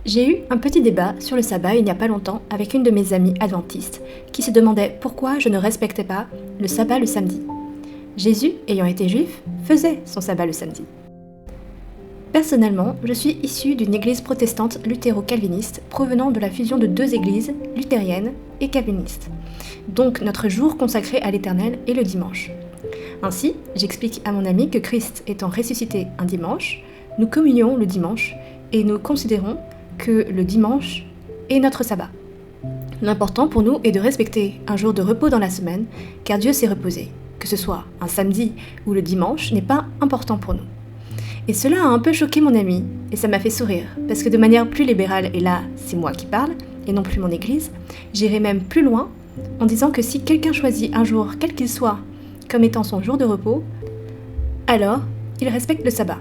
J'ai eu un petit débat sur le sabbat il n'y a pas longtemps avec une de mes amies adventistes qui se demandait pourquoi je ne respectais pas le sabbat le samedi. Jésus, ayant été juif, faisait son sabbat le samedi. Personnellement, je suis issue d'une église protestante luthéro-calviniste provenant de la fusion de deux églises, luthériennes et calvinistes. Donc notre jour consacré à l'Éternel est le dimanche. Ainsi, j'explique à mon ami que Christ étant ressuscité un dimanche, nous communions le dimanche et nous considérons que le dimanche est notre sabbat. L'important pour nous est de respecter un jour de repos dans la semaine, car Dieu s'est reposé. Que ce soit un samedi ou le dimanche n'est pas important pour nous. Et cela a un peu choqué mon ami, et ça m'a fait sourire, parce que de manière plus libérale, et là c'est moi qui parle, et non plus mon église, j'irai même plus loin en disant que si quelqu'un choisit un jour, quel qu'il soit, comme étant son jour de repos, alors il respecte le sabbat.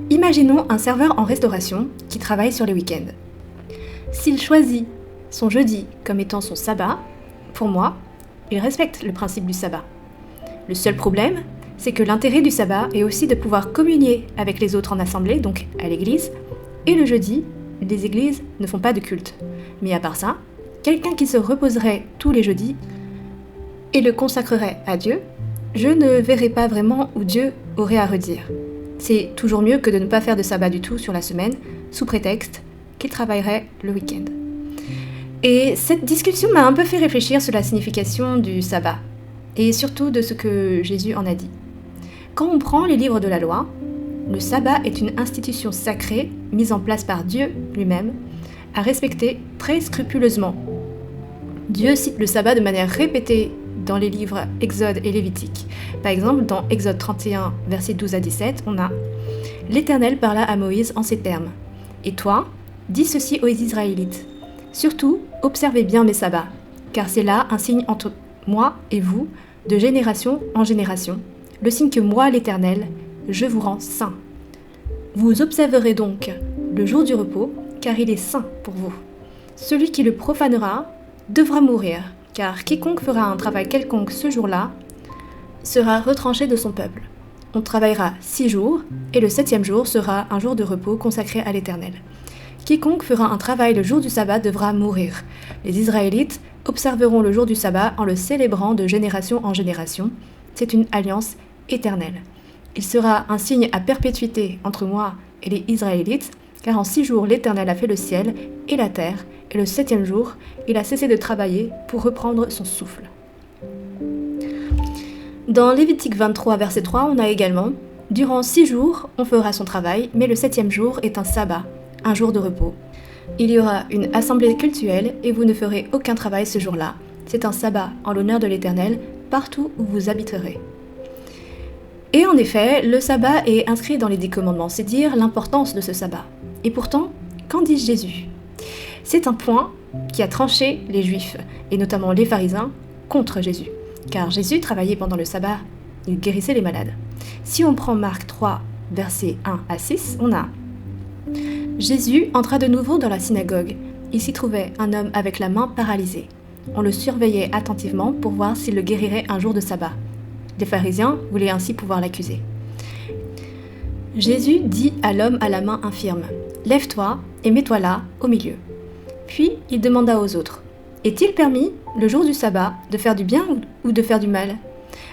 Imaginons un serveur en restauration qui travaille sur les week-ends. S'il choisit son jeudi comme étant son sabbat, pour moi, il respecte le principe du sabbat. Le seul problème, c'est que l'intérêt du sabbat est aussi de pouvoir communier avec les autres en assemblée, donc à l'église, et le jeudi, les églises ne font pas de culte. Mais à part ça, quelqu'un qui se reposerait tous les jeudis et le consacrerait à Dieu, je ne verrais pas vraiment où Dieu aurait à redire. C'est toujours mieux que de ne pas faire de sabbat du tout sur la semaine, sous prétexte qu'il travaillerait le week-end. Et cette discussion m'a un peu fait réfléchir sur la signification du sabbat, et surtout de ce que Jésus en a dit. Quand on prend les livres de la loi, le sabbat est une institution sacrée mise en place par Dieu lui-même, à respecter très scrupuleusement. Dieu cite le sabbat de manière répétée dans les livres Exode et Lévitique. Par exemple, dans Exode 31, versets 12 à 17, on a « L'Éternel parla à Moïse en ces termes. Et toi, dis ceci aux Israélites. Surtout, observez bien mes sabbats, car c'est là un signe entre moi et vous, de génération en génération, le signe que moi, l'Éternel, je vous rends saint. Vous observerez donc le jour du repos, car il est saint pour vous. Celui qui le profanera devra mourir, car quiconque fera un travail quelconque ce jour-là sera retranché de son peuple. On travaillera 6 jours, et le 7e jour sera un jour de repos consacré à l'Éternel. Quiconque fera un travail le jour du sabbat devra mourir. Les Israélites observeront le jour du sabbat en le célébrant de génération en génération. C'est une alliance éternelle. Il sera un signe à perpétuité entre moi et les Israélites, car en 6 jours l'Éternel a fait le ciel et la terre, et le 7e jour, il a cessé de travailler pour reprendre son souffle. Dans Lévitique 23, verset 3, on a également « Durant 6 jours, on fera son travail, mais le 7e jour est un sabbat, un jour de repos. Il y aura une assemblée cultuelle et vous ne ferez aucun travail ce jour-là. C'est un sabbat en l'honneur de l'Éternel, partout où vous habiterez. » Et en effet, le sabbat est inscrit dans les 10 commandements, c'est dire l'importance de ce sabbat. Et pourtant, qu'en dit Jésus ? C'est un point qui a tranché les Juifs, et notamment les pharisiens, contre Jésus. Car Jésus travaillait pendant le sabbat, il guérissait les malades. Si on prend Marc 3, versets 1 à 6, on a « Jésus entra de nouveau dans la synagogue. Il s'y trouvait un homme avec la main paralysée. On le surveillait attentivement pour voir s'il le guérirait un jour de sabbat. Les pharisiens voulaient ainsi pouvoir l'accuser. Jésus dit à l'homme à la main infirme « Lève-toi et mets-toi là, au milieu. » Puis il demanda aux autres « Est-il permis, le jour du sabbat, de faire du bien ou de faire du mal ?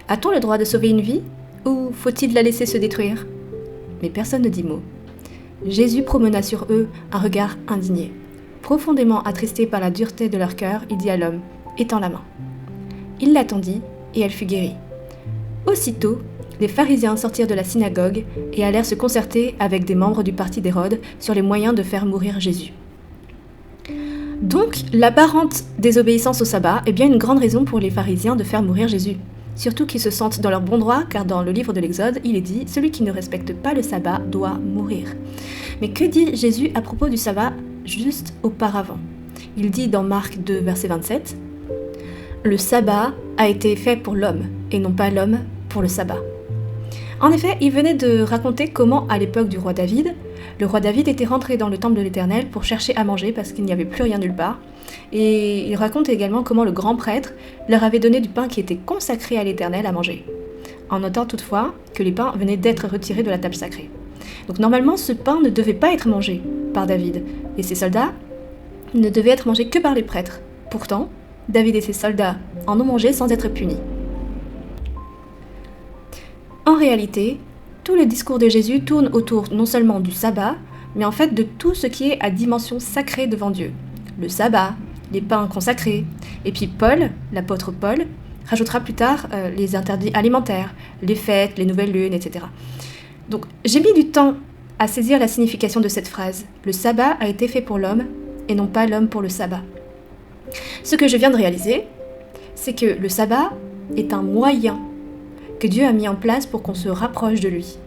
A-t-on le droit de sauver une vie ou faut-il la laisser se détruire ?» Mais personne ne dit mot. Jésus promena sur eux un regard indigné. Profondément attristé par la dureté de leur cœur, il dit à l'homme « Étends la main. » Il l'attendit et elle fut guérie. Aussitôt, les pharisiens sortirent de la synagogue et allèrent se concerter avec des membres du parti d'Hérode sur les moyens de faire mourir Jésus. Donc, l'apparente désobéissance au sabbat est bien une grande raison pour les pharisiens de faire mourir Jésus. Surtout qu'ils se sentent dans leur bon droit, car dans le livre de l'Exode, il est dit « Celui qui ne respecte pas le sabbat doit mourir ». Mais que dit Jésus à propos du sabbat juste auparavant ? Il dit dans Marc 2, verset 27 « Le sabbat a été fait pour l'homme, et non pas l'homme pour le sabbat ». En effet, il venait de raconter comment, à l'époque du roi David, le roi David était rentré dans le temple de l'Éternel pour chercher à manger parce qu'il n'y avait plus rien nulle part. Et il raconte également comment le grand prêtre leur avait donné du pain qui était consacré à l'Éternel à manger, en notant toutefois que les pains venaient d'être retirés de la table sacrée. Donc normalement, ce pain ne devait pas être mangé par David et ses soldats, ne devait être mangé que par les prêtres. Pourtant, David et ses soldats en ont mangé sans être punis. En réalité, tout le discours de Jésus tourne autour non seulement du sabbat, mais en fait de tout ce qui est à dimension sacrée devant Dieu. Le sabbat, les pains consacrés, et puis Paul, l'apôtre Paul, rajoutera plus tard les interdits alimentaires, les fêtes, les nouvelles lunes, etc. Donc j'ai mis du temps à saisir la signification de cette phrase. Le sabbat a été fait pour l'homme, et non pas l'homme pour le sabbat. Ce que je viens de réaliser, c'est que le sabbat est un moyen que Dieu a mis en place pour qu'on se rapproche de lui.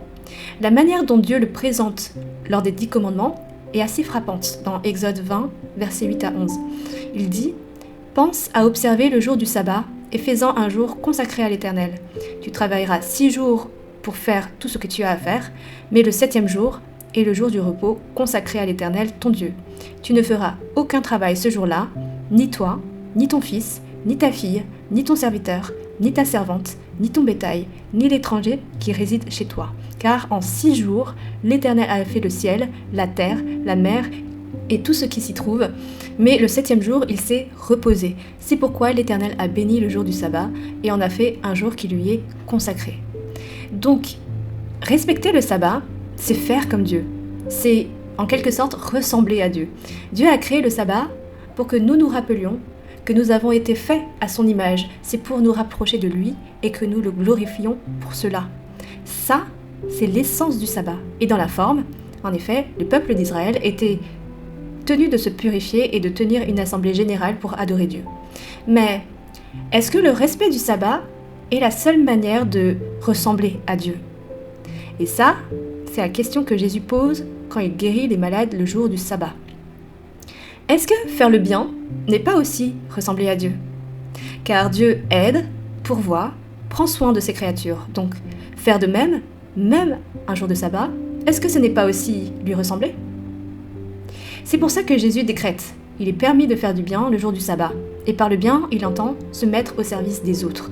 La manière dont Dieu le présente lors des 10 commandements est assez frappante dans Exode 20, versets 8 à 11. Il dit « Pense à observer le jour du sabbat et fais-en un jour consacré à l'Éternel. Tu travailleras 6 jours pour faire tout ce que tu as à faire, mais le 7e jour est le jour du repos consacré à l'Éternel, ton Dieu. Tu ne feras aucun travail ce jour-là, ni toi, ni ton fils, ni ta fille, ni ton serviteur, ni ta servante, ni ton bétail, ni l'étranger qui réside chez toi. Car en 6 jours, l'Éternel a fait le ciel, la terre, la mer et tout ce qui s'y trouve. Mais le 7e jour, il s'est reposé. C'est pourquoi l'Éternel a béni le jour du sabbat et en a fait un jour qui lui est consacré. » Donc, respecter le sabbat, c'est faire comme Dieu. C'est en quelque sorte ressembler à Dieu. Dieu a créé le sabbat pour que nous nous rappelions que nous avons été faits à son image. C'est pour nous rapprocher de lui et que nous le glorifions pour cela. Ça, c'est l'essence du sabbat. Et dans la forme, en effet, le peuple d'Israël était tenu de se purifier et de tenir une assemblée générale pour adorer Dieu. Mais est-ce que le respect du sabbat est la seule manière de ressembler à Dieu? Et ça, c'est la question que Jésus pose quand il guérit les malades le jour du sabbat. Est-ce que faire le bien n'est pas aussi ressembler à Dieu? Car Dieu aide, pourvoit, prend soin de ses créatures. Donc, faire de même un jour de sabbat, est-ce que ce n'est pas aussi lui ressembler? C'est pour ça que Jésus décrète: il est permis de faire du bien le jour du sabbat. Et par le bien, il entend se mettre au service des autres.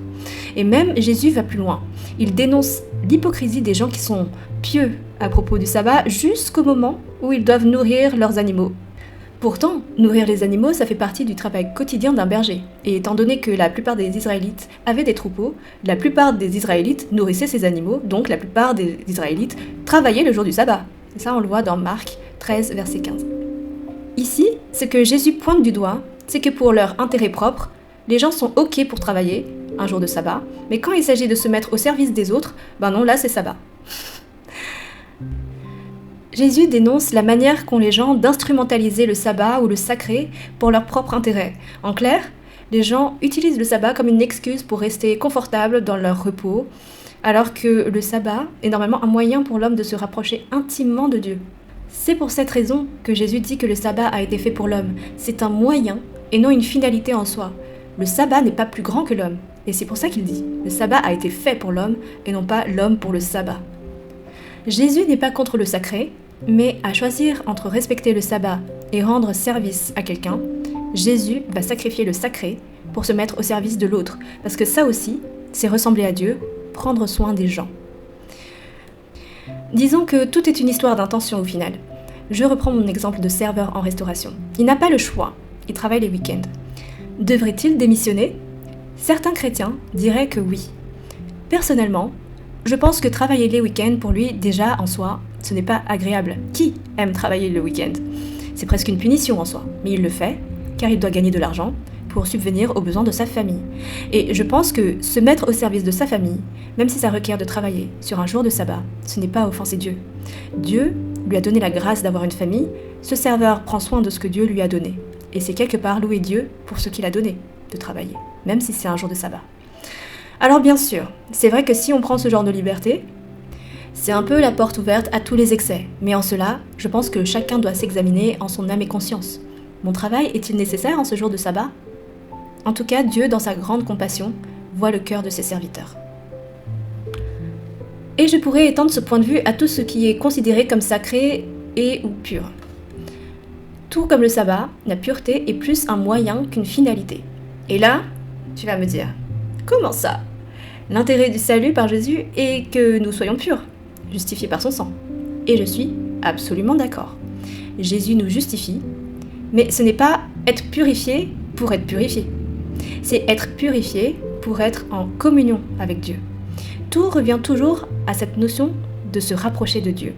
Et même Jésus va plus loin. Il dénonce l'hypocrisie des gens qui sont pieux à propos du sabbat jusqu'au moment où ils doivent nourrir leurs animaux. Pourtant, nourrir les animaux, ça fait partie du travail quotidien d'un berger. Et étant donné que la plupart des Israélites avaient des troupeaux, la plupart des Israélites nourrissaient ces animaux, donc la plupart des Israélites travaillaient le jour du sabbat. Et ça, on le voit dans Marc 13, verset 15. Ici, ce que Jésus pointe du doigt, c'est que pour leur intérêt propre, les gens sont OK pour travailler un jour de sabbat, mais quand il s'agit de se mettre au service des autres, ben non, là c'est sabbat. Jésus dénonce la manière qu'ont les gens d'instrumentaliser le sabbat ou le sacré pour leur propre intérêt. En clair, les gens utilisent le sabbat comme une excuse pour rester confortables dans leur repos, alors que le sabbat est normalement un moyen pour l'homme de se rapprocher intimement de Dieu. C'est pour cette raison que Jésus dit que le sabbat a été fait pour l'homme. C'est un moyen et non une finalité en soi. Le sabbat n'est pas plus grand que l'homme. Et c'est pour ça qu'il dit, le sabbat a été fait pour l'homme et non pas l'homme pour le sabbat. Jésus n'est pas contre le sacré, mais à choisir entre respecter le sabbat et rendre service à quelqu'un, Jésus va sacrifier le sacré pour se mettre au service de l'autre. Parce que ça aussi, c'est ressembler à Dieu, prendre soin des gens. Disons que tout est une histoire d'intention au final. Je reprends mon exemple de serveur en restauration. Il n'a pas le choix, il travaille les week-ends. Devrait-il démissionner ? Certains chrétiens diraient que oui. Personnellement, je pense que travailler les week-ends pour lui, déjà en soi, ce n'est pas agréable. Qui aime travailler le week-end ? C'est presque une punition en soi, mais il le fait car il doit gagner de l'argent pour subvenir aux besoins de sa famille. Et je pense que se mettre au service de sa famille, même si ça requiert de travailler sur un jour de sabbat, ce n'est pas offenser Dieu. Dieu lui a donné la grâce d'avoir une famille, ce serveur prend soin de ce que Dieu lui a donné. Et c'est quelque part louer Dieu pour ce qu'il a donné de travailler, même si c'est un jour de sabbat. Alors bien sûr, c'est vrai que si on prend ce genre de liberté, c'est un peu la porte ouverte à tous les excès. Mais en cela, je pense que chacun doit s'examiner en son âme et conscience. Mon travail est-il nécessaire en ce jour de sabbat ? En tout cas, Dieu, dans sa grande compassion, voit le cœur de ses serviteurs. Et je pourrais étendre ce point de vue à tout ce qui est considéré comme sacré et ou pur. Tout comme le sabbat, la pureté est plus un moyen qu'une finalité. Et là, tu vas me dire, comment ça ? L'intérêt du salut par Jésus est que nous soyons purs, justifiés par son sang. Et je suis absolument d'accord. Jésus nous justifie, mais ce n'est pas être purifié pour être purifié. C'est être purifié pour être en communion avec Dieu. Tout revient toujours à cette notion de se rapprocher de Dieu,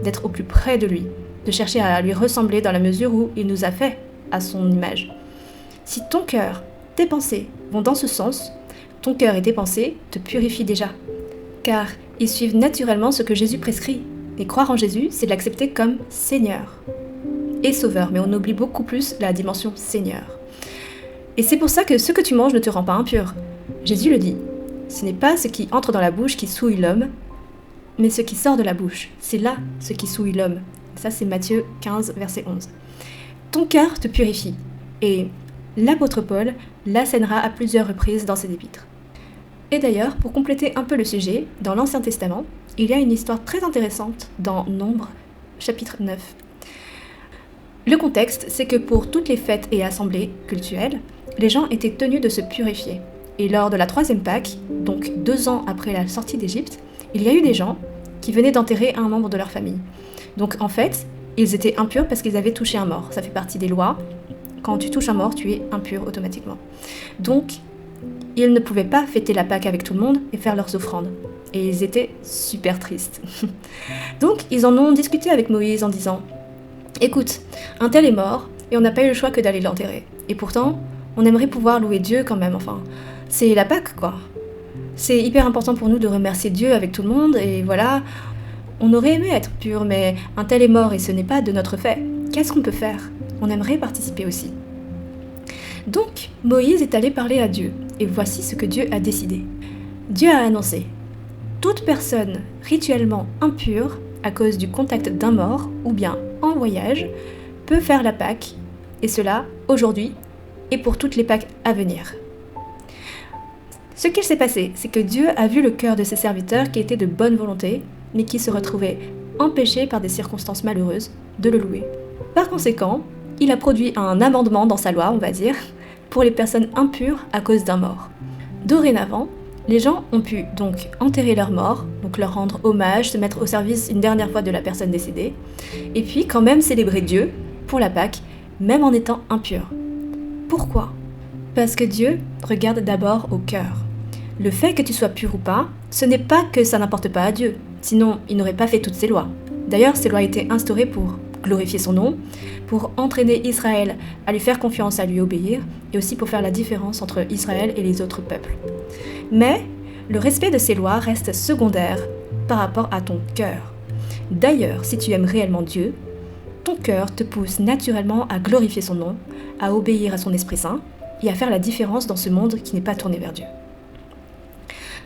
d'être au plus près de lui, de chercher à lui ressembler dans la mesure où il nous a fait à son image. Si ton cœur, tes pensées vont dans ce sens, ton cœur et tes pensées te purifient déjà, car ils suivent naturellement ce que Jésus prescrit. Et croire en Jésus, c'est de l'accepter comme Seigneur et Sauveur, mais on oublie beaucoup plus la dimension Seigneur. Et c'est pour ça que ce que tu manges ne te rend pas impur. Jésus le dit, ce n'est pas ce qui entre dans la bouche qui souille l'homme, mais ce qui sort de la bouche, c'est là ce qui souille l'homme. Ça c'est Matthieu 15, verset 11. Ton cœur te purifie, et l'apôtre Paul l'assènera à plusieurs reprises dans ses épîtres. Et d'ailleurs, pour compléter un peu le sujet, dans l'Ancien Testament, il y a une histoire très intéressante dans Nombre, chapitre 9. Le contexte, c'est que pour toutes les fêtes et assemblées cultuelles, les gens étaient tenus de se purifier. Et lors de la troisième Pâque, donc 2 ans après la sortie d'Égypte, il y a eu des gens qui venaient d'enterrer un membre de leur famille. Donc en fait, ils étaient impurs parce qu'ils avaient touché un mort. Ça fait partie des lois. Quand tu touches un mort, tu es impur automatiquement. Donc, ils ne pouvaient pas fêter la Pâque avec tout le monde et faire leurs offrandes. Et ils étaient super tristes. Donc, ils en ont discuté avec Moïse en disant « Écoute, un tel est mort et on n'a pas eu le choix que d'aller l'enterrer. Et pourtant, on aimerait pouvoir louer Dieu quand même, enfin. C'est la Pâque, quoi. C'est hyper important pour nous de remercier Dieu avec tout le monde et voilà. On aurait aimé être pur, mais un tel est mort et ce n'est pas de notre fait. Qu'est-ce qu'on peut faire ? On aimerait participer aussi. » Donc, Moïse est allé parler à Dieu, et voici ce que Dieu a décidé. Dieu a annoncé « Toute personne rituellement impure à cause du contact d'un mort, ou bien en voyage, peut faire la Pâque, et cela aujourd'hui, et pour toutes les Pâques à venir. » Ce qu'il s'est passé, c'est que Dieu a vu le cœur de ses serviteurs qui étaient de bonne volonté, mais qui se retrouvaient empêchés par des circonstances malheureuses de le louer. Par conséquent, il a produit un amendement dans sa loi, on va dire, pour les personnes impures à cause d'un mort. Dorénavant, les gens ont pu donc enterrer leur mort, donc leur rendre hommage, se mettre au service une dernière fois de la personne décédée, et puis quand même célébrer Dieu pour la Pâque, même en étant impurs. Pourquoi ? Parce que Dieu regarde d'abord au cœur. Le fait que tu sois pur ou pas, ce n'est pas que ça n'importe pas à Dieu, sinon il n'aurait pas fait toutes ces lois. D'ailleurs, ces lois étaient instaurées pour glorifier son nom, pour entraîner Israël à lui faire confiance, à lui obéir, et aussi pour faire la différence entre Israël et les autres peuples. Mais le respect de ces lois reste secondaire par rapport à ton cœur. D'ailleurs, si tu aimes réellement Dieu, ton cœur te pousse naturellement à glorifier son nom, à obéir à son Esprit Saint, et à faire la différence dans ce monde qui n'est pas tourné vers Dieu.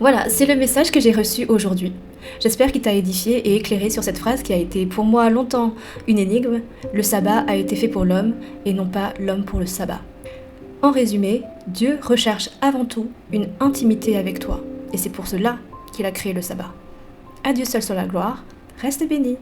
Voilà, c'est le message que j'ai reçu aujourd'hui. J'espère qu'il t'a édifié et éclairé sur cette phrase qui a été pour moi longtemps une énigme. Le sabbat a été fait pour l'homme et non pas l'homme pour le sabbat. En résumé, Dieu recherche avant tout une intimité avec toi. Et c'est pour cela qu'il a créé le sabbat. À Dieu seul soit la gloire, reste béni.